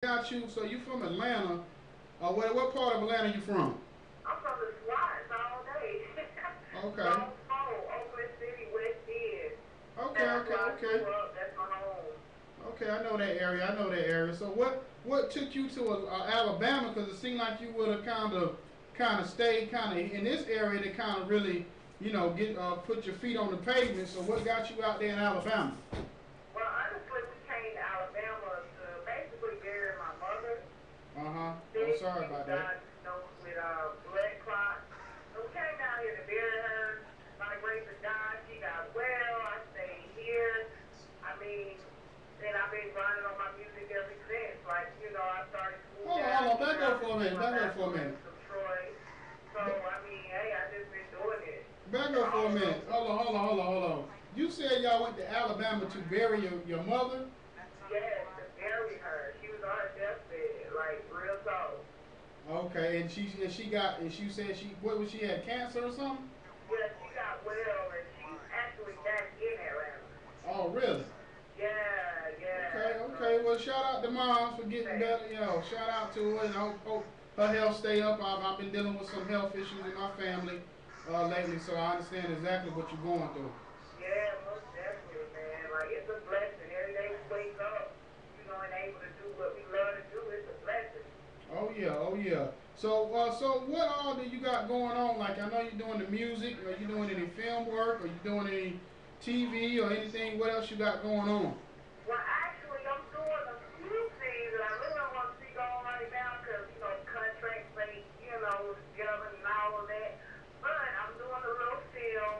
Got you. So you from Atlanta? What part of Atlanta you from? I'm from the SWATs all day. Okay. Long Pole, Oakland City, West End. Okay. That's Okay. where I grew Okay. up. That's my home. Okay. I know that area. I know that area. So what took you to Alabama? Because it seemed like you would have kind of stayed kind of in this area to kind of really get put your feet on the pavement. So what got you out there in Alabama? Well, honestly, we came to Alabama to basically bury my mother. Uh huh. Oh, Big, sorry she about that. died, with blood clots. So we came down here to bury her. My grace of God, she got well. I stayed here. I mean, and I've been running on my music ever since. Like, I started school down Hold on. Back here. up for a I did minute. my Back up for a bachelor's minute. in Detroit. So, I mean, hey, I just been doing it. Back up for a All minute. over. Hold on. You said y'all went to Alabama to bury your mother? Yes, to bury her. She was on her deathbed, like, real talk. Okay, and she said what was she had cancer or something? Yeah, she got well, and she's actually back in Atlanta. Oh, really? Yeah, Okay, yeah. okay. Well, shout out to moms for getting Thank better. Shout out to her, and I hope her health stay up. I've been dealing with some health issues in my family lately, so I understand exactly what you're going through. Yeah, most definitely, man. Like, it's a blessing. Every day we wake up, and able to do what we love to do, it's a blessing. Oh yeah, oh yeah. So what all do you got going on? Like I know you're doing the music. Are you doing any film work? Are you doing any TV or anything? What else you got going on? Well, actually, I'm doing a few things that I really don't want to speak on right now because, contracts ain't, together and all of that. But I'm doing a little film.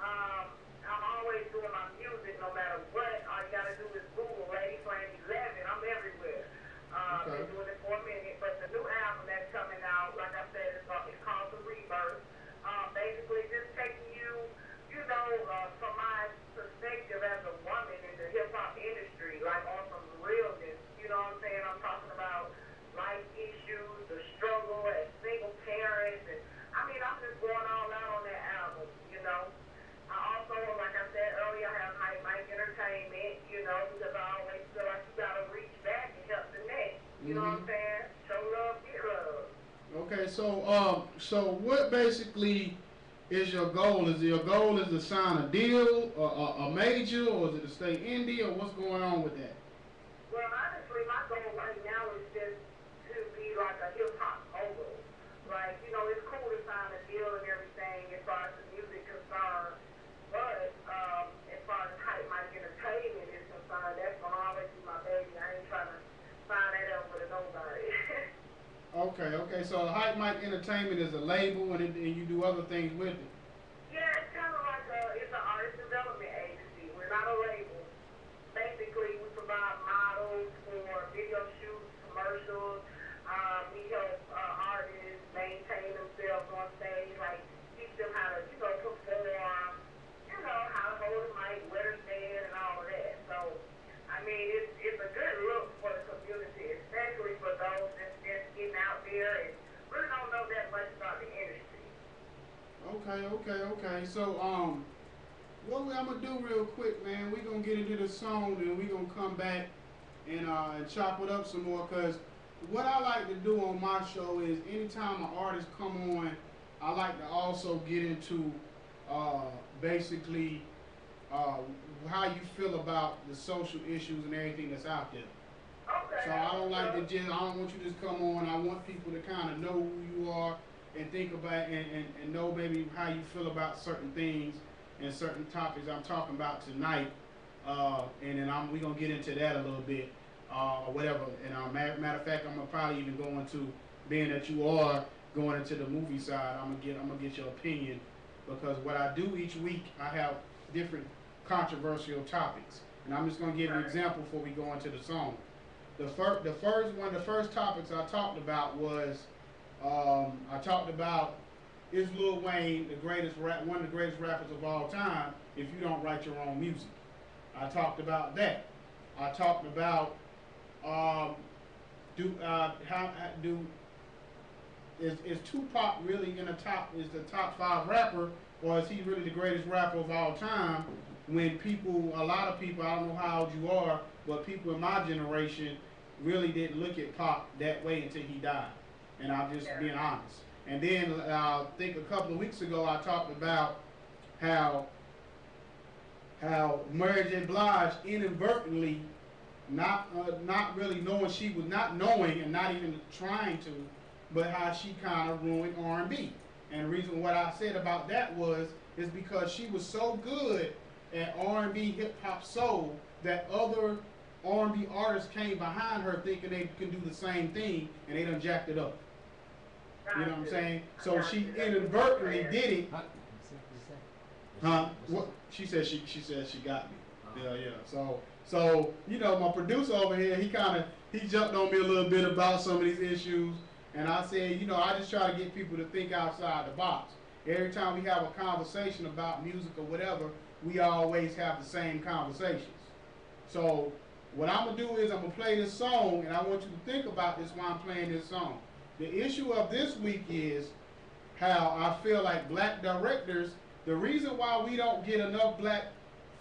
I'm always doing my music no matter what. All you got to do is Google LADYFLAME11. I'm everywhere. Been Okay. doing it for a minute. But the new album that's coming out, like I said, it's called The Rebirth. Basically, just taking you from my perspective as a woman in the hip hop industry, like on some realness, you know what I'm saying? I'm talking about life issues, the struggle as single parents, and I mean, I'm just going all out on that album. I also, like I said earlier, I have Hype Mike Entertainment, because I always feel like you gotta reach back and help the next. You know what I'm Mm-hmm. saying? Show love, get love. Okay. So what basically is your goal? Is your goal is to sign a deal, a major, or is it to stay indie, or what's going on with that? Well, honestly, my goal right now is just to be like a hip hop mogul. Like, it's cool to sign a deal and everything as far as the music concerned, but as far as Hype Mike Entertainment is concerned, that's gonna always be my baby. I ain't trying to sign that up with nobody. Okay. So Hype Mike Entertainment is a label, and you do other things with it. Yeah, it's kind of like it's an artist development agency. We're not a label. Basically, we provide models for video shoots, commercials. We help artists maintain themselves on stage, like teach them how to, perform, how to hold a mic, where to stand, and all of that. So, I mean, it's a good look for the community, especially for those that's just getting out there and really don't know that much about the industry. Okay. So what I'm gonna do real quick, man, we gonna get into the song and we gonna come back and chop it up some more. Cause what I like to do on my show is anytime an artist come on, I like to also get into basically uh, how you feel about the social issues and everything that's out there. So I don't like to just, I don't want you to just come on. I want people to kind of know who you are and think about and know maybe how you feel about certain things and certain topics I'm talking about tonight. And then we're going to get into that a little bit or whatever. And matter of fact, I'm going to probably even go into, being that you are going into the movie side, I'm gonna get your opinion because what I do each week, I have different controversial topics. And I'm just going to give an example before we go into the song. The first topics I talked about was I talked about is Lil Wayne one of the greatest rappers of all time if you don't write your own music. I talked about that. I talked about how do is Tupac really in the top, is the top 5 rapper, or is he really the greatest rapper of all time? When a lot of people, I don't know how old you are, but people in my generation really didn't look at Pop that way until he died. And I'm just being honest. And then I think a couple of weeks ago I talked about how Mary J. Blige inadvertently, not really knowing, she was not knowing and not even trying to, but how she kind of ruined R&B. And the reason what I said about that is because she was so good at R&B, hip hop, soul that other R&B artists came behind her thinking they could do the same thing, and they done jacked it up. You know what I'm saying? So she inadvertently did it. Huh? What? She said she got me. Yeah. So you know, my producer over here, he jumped on me a little bit about some of these issues, and I said, you know, I just try to get people to think outside the box. Every time we have a conversation about music or whatever, we always have the same conversations. So what I'm gonna do is I'm gonna play this song, and I want you to think about this while I'm playing this song. The issue of this week is how I feel like black directors, the reason why we don't get enough black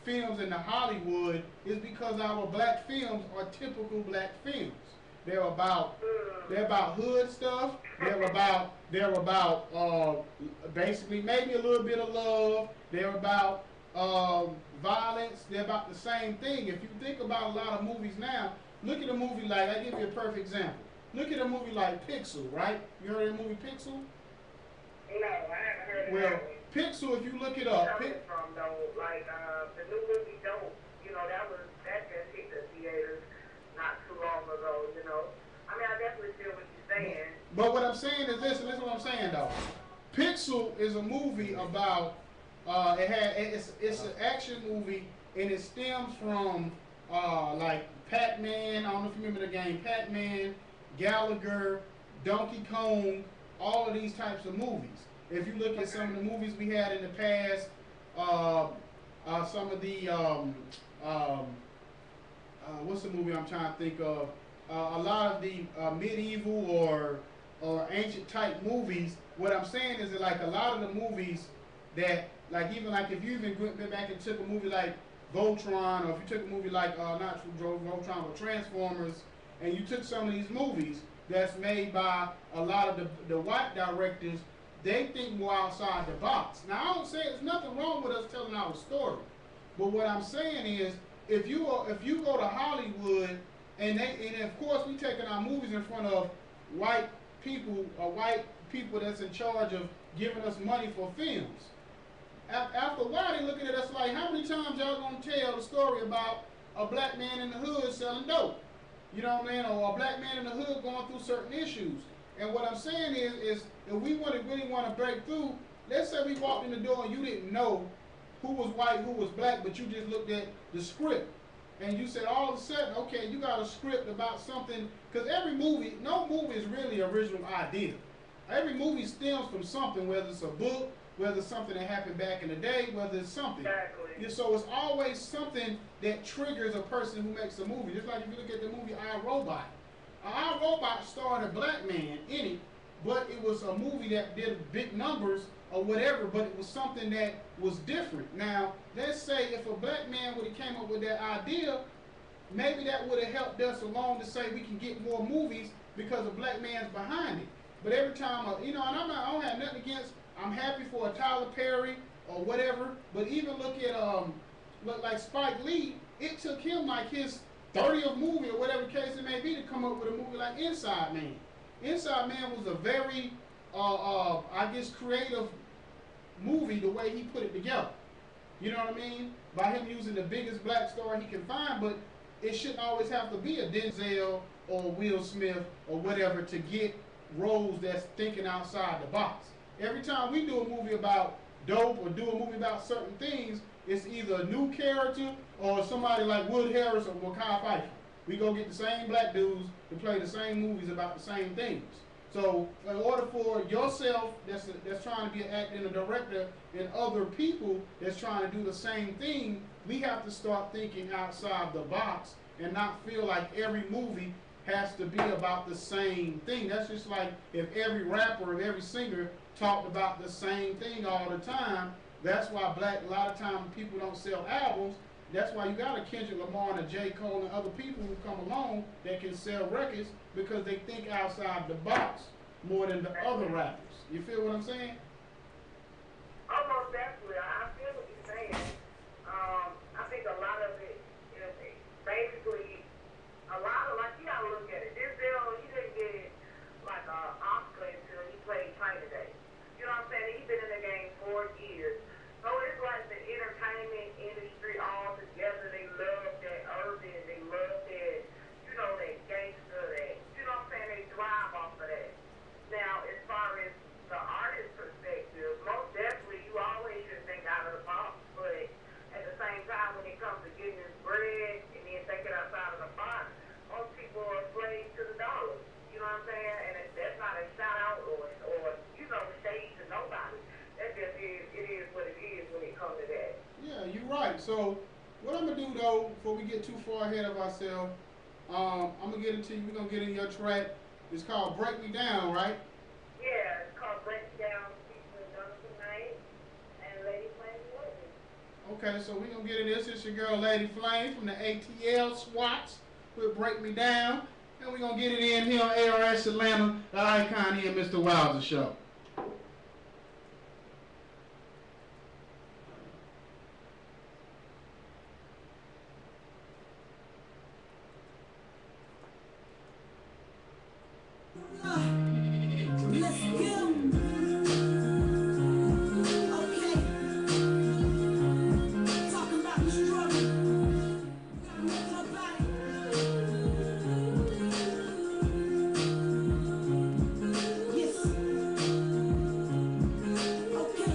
films in Hollywood is because our black films are typical black films. They're about hood stuff. They're about basically maybe a little bit of love. They're about violence. They're about the same thing. If you think about a lot of movies now, look at a movie like, I'll give you a perfect example. Look at a movie like Pixel, right? You heard of the movie Pixel? No, I haven't heard of well, that. Pixel, if you look it up. From though, like the new movie Dope, you know, that just hit the theaters not too long ago, you know. I mean, I definitely feel what you're saying. But what I'm saying is this, and this is what I'm saying though. Pixel is a movie about it's an action movie, and it stems from like Pac-Man. I don't know if you remember the game Pac-Man, Gallagher, Donkey Kong, all of these types of movies. If you look at some of the movies we had in the past, some of the what's the movie I'm trying to think of? A lot of the medieval or ancient type movies. What I'm saying is that like a lot of the movies that like even like if you even went back and took a movie like Voltron, or if you took a movie like not Voltron but Transformers, and you took some of these movies that's made by a lot of the white directors, they think more outside the box. Now I don't say there's nothing wrong with us telling our story, but what I'm saying is if you go to Hollywood and of course we taking our movies in front of white people or white people that's in charge of giving us money for films. After a while they looking at us like, how many times y'all gonna tell the story about a black man in the hood selling dope? You know what I mean? Or a black man in the hood going through certain issues. And what I'm saying is if we really want to break through, let's say we walked in the door and you didn't know who was white, who was black, but you just looked at the script. And you said all of a sudden, okay, you got a script about something, because every movie, no movie is really an original idea. Every movie stems from something, whether it's a book, whether it's something that happened back in the day, whether it's something. Exactly. Yeah, so it's always something that triggers a person who makes a movie. Just like if you look at the movie I, Robot. I, Robot starred a black man in it, but it was a movie that did big numbers or whatever, but it was something that was different. Now, let's say if a black man would have came up with that idea, maybe that would have helped us along to say we can get more movies because a black man's behind it. But every time, you know, and I don't have nothing against, I'm happy for a Tyler Perry or whatever, but even look at like Spike Lee, it took him like his 30th movie or whatever case it may be to come up with a movie like Inside Man. Inside Man was a very, I guess, creative movie the way he put it together. You know what I mean? By him using the biggest black star he can find, but it shouldn't always have to be a Denzel or Will Smith or whatever to get roles that's thinking outside the box. Every time we do a movie about dope or do a movie about certain things, it's either a new character or somebody like Wood Harris or Mekhi Phifer. We go get the same black dudes to play the same movies about the same things. So in order for yourself that's trying to be an actor and a director and other people that's trying to do the same thing, we have to start thinking outside the box and not feel like every movie has to be about the same thing. That's just like if every rapper and every singer talked about the same thing all the time. That's why a lot of times people don't sell albums, That's why you got a Kendrick Lamar and a J. Cole and other people who come along that can sell records because they think outside the box more than the other rappers. You feel what I'm saying? Almost definitely. I feel what you're saying. I think a lot of it is basically like you gotta look at it. This bill, he didn't get like an Oscar until he played China Day. You know what I'm saying? He's been in the game 4 years. So it's like the entertainment industry all together. They love that urban. They love that, you know, that gangster, that, you know what I'm saying? They thrive off of that. Now, as far as the artist perspective, most definitely you always should think out of the box, but at the same time, when it comes to getting this bread and then thinking outside of the box, most people are slaves to the dollar. You know what I'm saying? And that's not a shout out or you know, shade to nobody. That just is, it is what it is when it comes to that. Yeah, you're right. So what I'm gonna do though, before we get too far ahead of ourselves, I'm gonna get into you. We're gonna get in your track. It's called "Break Me Down," right? Yeah, it's called Break Me Down featuring Jonathan Knight and LADYFLAME11. Okay, so we're gonna get in this. It's your girl Lady Flame from the ATL Swats with "Break Me Down," and we're gonna get it in here on ARS Atlanta, the Ikon E and Mr. Wilder show. Let's go. Okay. Talking about the struggle. Gotta make it about it. Yes. Okay.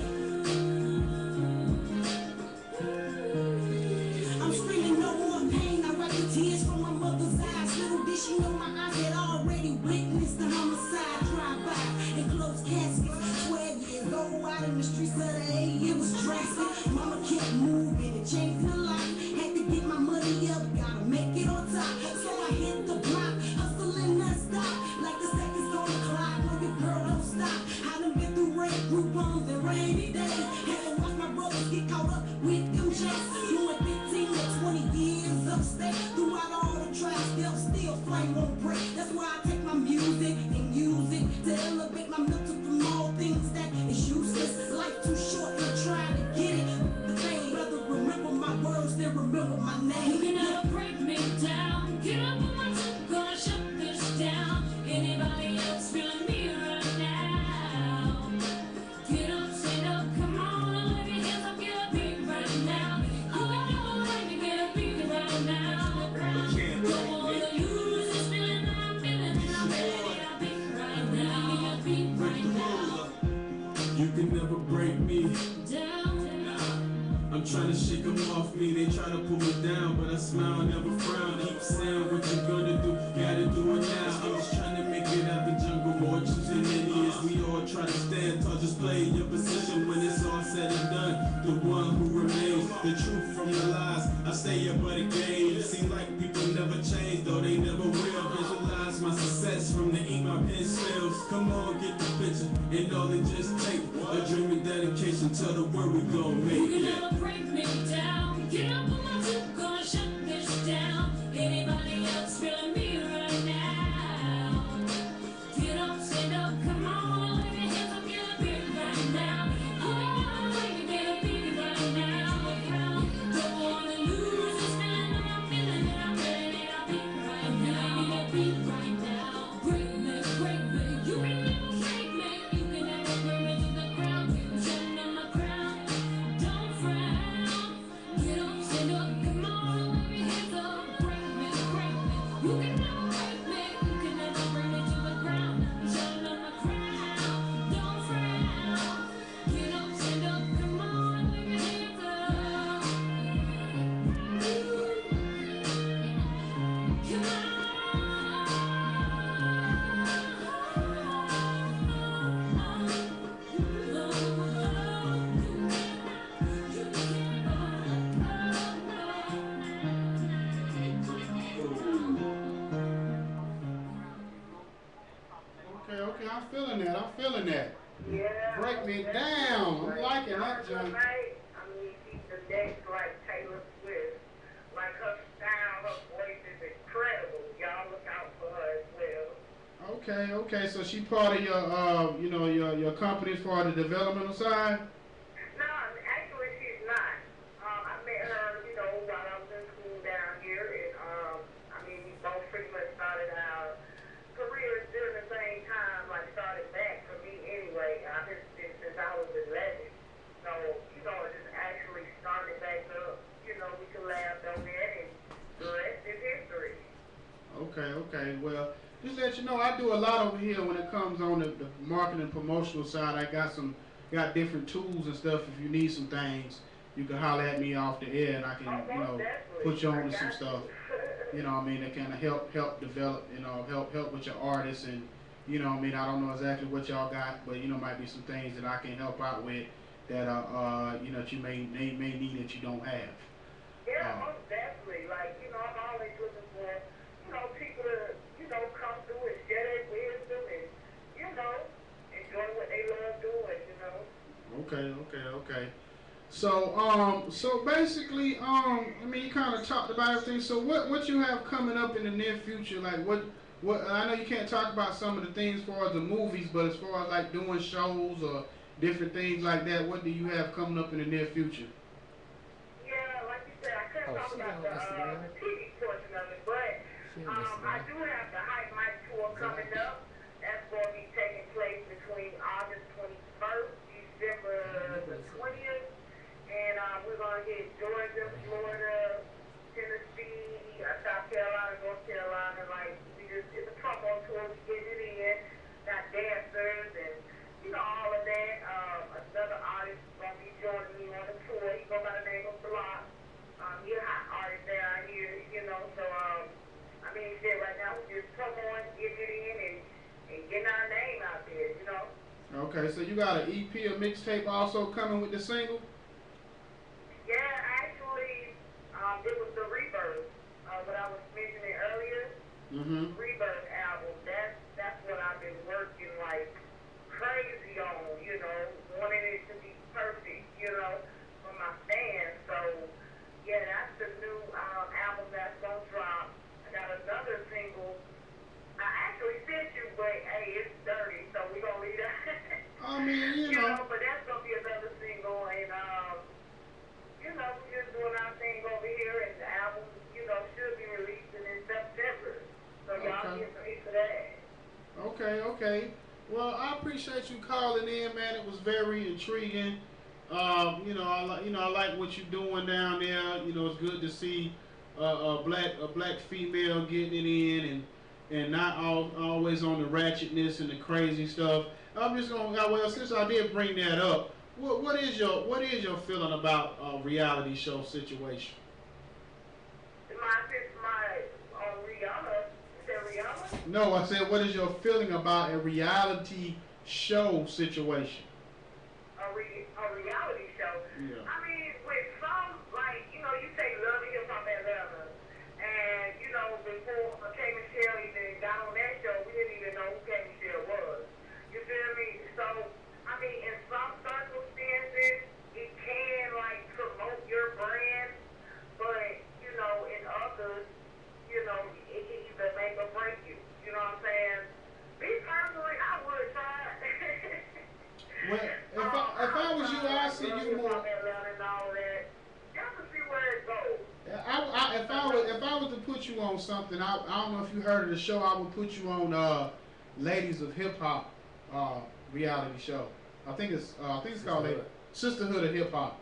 I'm screaming no more pain. I wipe the tears from my mother's eyes. Little did she know my eyes had already witnessed the homicide drive-by and closed caskets. 12 years old, out in the streets of the A, it was drastic. Mama kept moving, it changed her life. Had to get my money up, gotta make it on top. So I hit the block, hustling non-stop, like the seconds on the clock. No, your girl don't stop. I done been through rain, group bombs, and rainy days. Had to watch my brothers get caught up with them jakes. Doing 15 to 20 years upstate. Throughout all the trials, still flame won't break. That's why I take my music and use it to elevate my mental from all things that is useless. Life too short to try to get it. The thing, rather remember my words than remember my name. You cannot break me down. Get up on my toes, gonna shut this down. Anybody else feeling me right now? Get up, stand up, come on, and let your hands up, get a beat right now. Oh, I know I can get a beat right now. Don't wanna lose this feeling that I'm feeling, and I'm ready to beat right now. Beat right now. You can never break me. Down. I'm trying to shake them off me. They try to pull me down, but I smile, never frown. Keep saying what you gonna do, gotta do it now. I'm just trying to make it out the jungle. More choosing idiots. We all try to stand tall, just play your position when it's all said and done. The one who remains, the truth from the lies. I stay up at the game. It seems like people never change, though they never will. Visualize my success from the ink my pen spills. Come on, get the picture, and all it just take a dream and dedication. Tell the world we gon' make You it. can never break me down. Get up on my toes, gonna shut this down. Anybody else feeling me right now? Get up, stand up, come on, let your hands up, get a beat right now. Oh, I can get a beat right now. Don't wanna lose this feeling that I'm feeling, and I'm ready to beat right now. Beat right now. Break me, you can never break me. You can never bring me to the ground. I'm shutting on my crown. Don't frown. Get up, stand up, come on, let your hands up. Break me. You can never break me. You can never bring me to the ground. I'm shutting on my crown. Don't frown. Get up, stand up, come on, let your hands up. Come on. Okay, I'm feeling that. Yeah. Break me down. I'm liking that, John. I mean, he's the next like Taylor Swift. Okay. So she part of your, you know, your company as far as the developmental side? No, actually she's not. I met her, you know, while I was in school down here, and I mean, we both pretty much started our careers during the same time, like started back for me anyway. I've been since I was 11. So, you know, it just actually started back up. You know, we collabed on that, and the rest is history. Okay. Well, just to let you know, I do a lot over here when it comes on the marketing and promotional side. I got different tools and stuff. If you need some things, you can holler at me off the air, and I can, you know, put you on to some stuff. You know what I mean? That kind of help develop, you know, help with your artists, and you know what I mean? I don't know exactly what y'all got, but you know, might be some things that I can help out with that you know, that you may need that you don't have. Yeah, most definitely. Like, you know, I'm always looking for, you know, people to, you know, come through and share their wisdom and, you know, enjoy what they love doing, you know. Okay. So basically, I mean, you kind of talked about everything. So what you have coming up in the near future? Like what I know you can't talk about some of the things as far as the movies, but as far as like doing shows or different things like that, what do you have coming up in the near future? Yeah, like you said, I couldn't talk about the TV portion of it, but I do have the Hype Mic tour coming up. That's going to be taking place between August 21st, December the 20th, and we're going to hit Georgia, Florida, Tennessee, South Carolina, North Carolina. Like, it's a promo tour. We getting it in. Got dancers and, you know, all of that. Another artist is going to be joining me on the tour. He goes by the name of Block. He's a hot artist down here, you know. So, I mean, shit, right now we're just promoting, getting it in, and getting our name out there, you know. Okay, so you got an EP or mixtape also coming with the single? Yeah, actually, it was the Rebirth, what I was mentioning earlier. Rebirth album. That's what I've been working like crazy on, you know, wanting it to be perfect, you know, for my fans. So yeah, that's the new album that's gonna drop. I got another single. I actually sent you, but hey, it's dirty, so we gonna leave that. I mean, you know. But that's gonna be another single, and you know, we're just doing our thing over here, and the album, you know, should be releasing in September. So y'all get ready for that. Okay. Well, I appreciate you calling in, man. It was very intriguing. You know, I like what you're doing down there. You know, it's good to see a black female getting it in and not always on the ratchetness and the crazy stuff. I'm just gonna well, since I did bring that up, what is your feeling about a reality show situation? Rihanna? No, I said, what is your feeling about a reality show situation? A reality show? Yeah. I mean, with some, like, you know, you say Love and Hip Hop Atlanta, and, you know, before K. Michelle even got on that show, we didn't even know who K. Michelle was. You feel me? So, I mean, in some circumstances, it can, like, promote your brand, but, you know, in others, you know, it can either make or break you. You know what I'm saying? Me personally, I would try. Well, if I was you, I'd see you more. Just to see where it goes. If I was to put you on something, I don't know if you heard of the show. I would put you on Ladies of Hip Hop reality show. I think it's called Sisterhood of Hip Hop.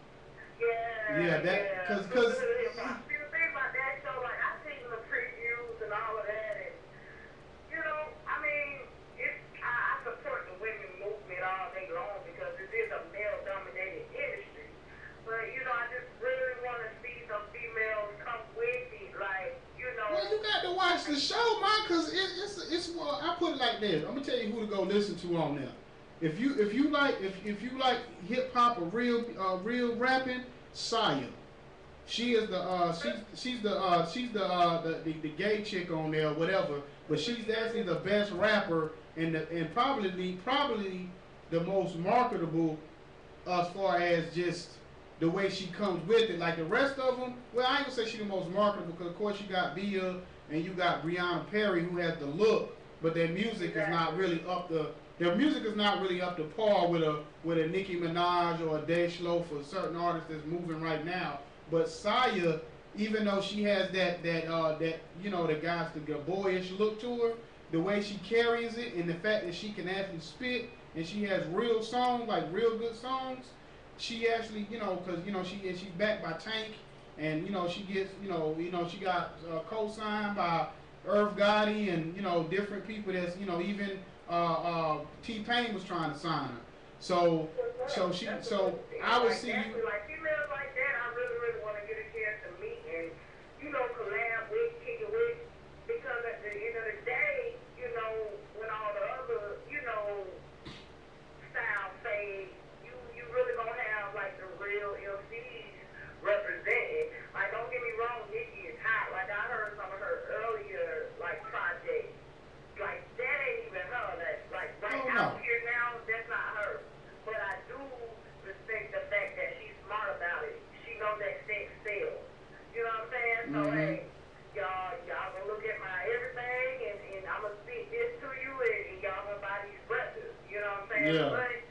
Yeah. Because. See, the thing about that show, like, I've seen the previews and all of that, and, you know, I mean, I support the women movement all day long because this is a male-dominated industry. But, you know, I just really want to see some females come with me, like, you know. Well, you got to watch the show, man, because it's well, I put it like this. I'm gonna tell you who to go listen to on there. If you like hip hop or real rapping, Saya. She is she's the gay chick on there, or whatever. But she's actually the best rapper and probably the most marketable as far as just the way she comes with it. Like the rest of them, well, I ain't gonna say she's the most marketable because of course you got Bia and you got Brianna Perry who has the look, but their music is not really up to par with a Nicki Minaj or a Dej Loaf or certain artists that's moving right now. But Saya, even though she has that you know, the boyish look to her, the way she carries it, and the fact that she can actually spit, and she has real songs, like real good songs, she actually, you know, because you know she's backed by Tank, and you know she gets, she got co-signed by Irv Gotti and, you know, different people that's, you know, even T-Pain was trying to sign her. So I would see you. Like females like that, I really want to get a chance to meet and, you know, collab with, kick it with, because at the end of the day, you know, when all the other, you know, styles fade, you really gonna have like the real MCs represented. Like, don't get me wrong, Nicki is hot. Like, I heard some of her earlier like projects. Like, that ain't even her. That's like right out here now, that's not her. But I do respect the fact that she's smart about it. She knows that sex sells. You know what I'm saying? So hey, y'all gonna look at my everything, and I'm gonna speak this to you, and y'all gonna buy these breakfasts. You know what I'm saying? Yeah. But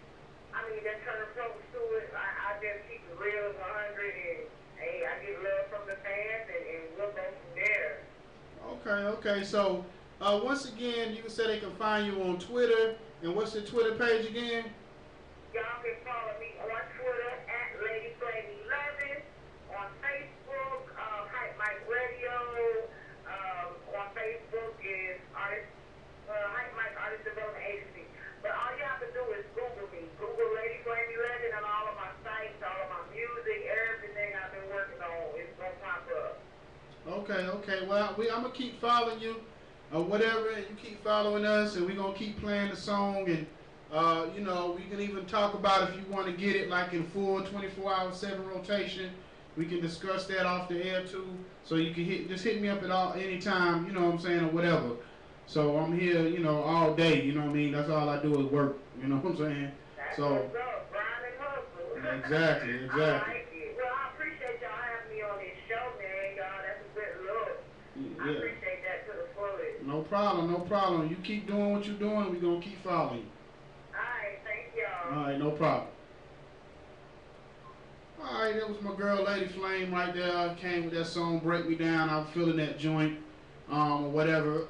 I mean, that turn approach to it, I just keep it real as 100, and hey, I get love from the fans, and we'll go from there. Okay. So once again, you said they can find you on Twitter, and what's your Twitter page again? Y'all can follow me on Twitter at LADYFLAME11, on Facebook, Hype Mike Radio, on Facebook is Hype Mike Artist Development Agency. But all you have to do is Google me. Google LADYFLAME11 and all of my sites, all of my music, everything I've been working on is going to pop up. Okay. Well, I'm gonna keep following you, whatever. You keep following us, and we're gonna keep playing the song. And you know, we can even talk about if you want to get it like in full 24-hour 7 rotation. We can discuss that off the air too. So you can hit me up at any time. You know what I'm saying, or whatever. So I'm here, you know, all day. You know what I mean? That's all I do is work. You know what I'm saying? That's So what's up, grind and hustle. exactly. I like it. Well, I appreciate y'all having me on this show, man. Y'all, that's a good look. I appreciate that to the fullest. No problem. You keep doing what you're doing, we're going to keep following you. Alright, thank y'all. Alright, no problem. Alright, that was my girl Lady Flame right there. Came with that song Break Me Down. I'm feeling that joint, or whatever.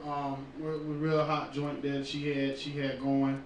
Real hot joint that she had going.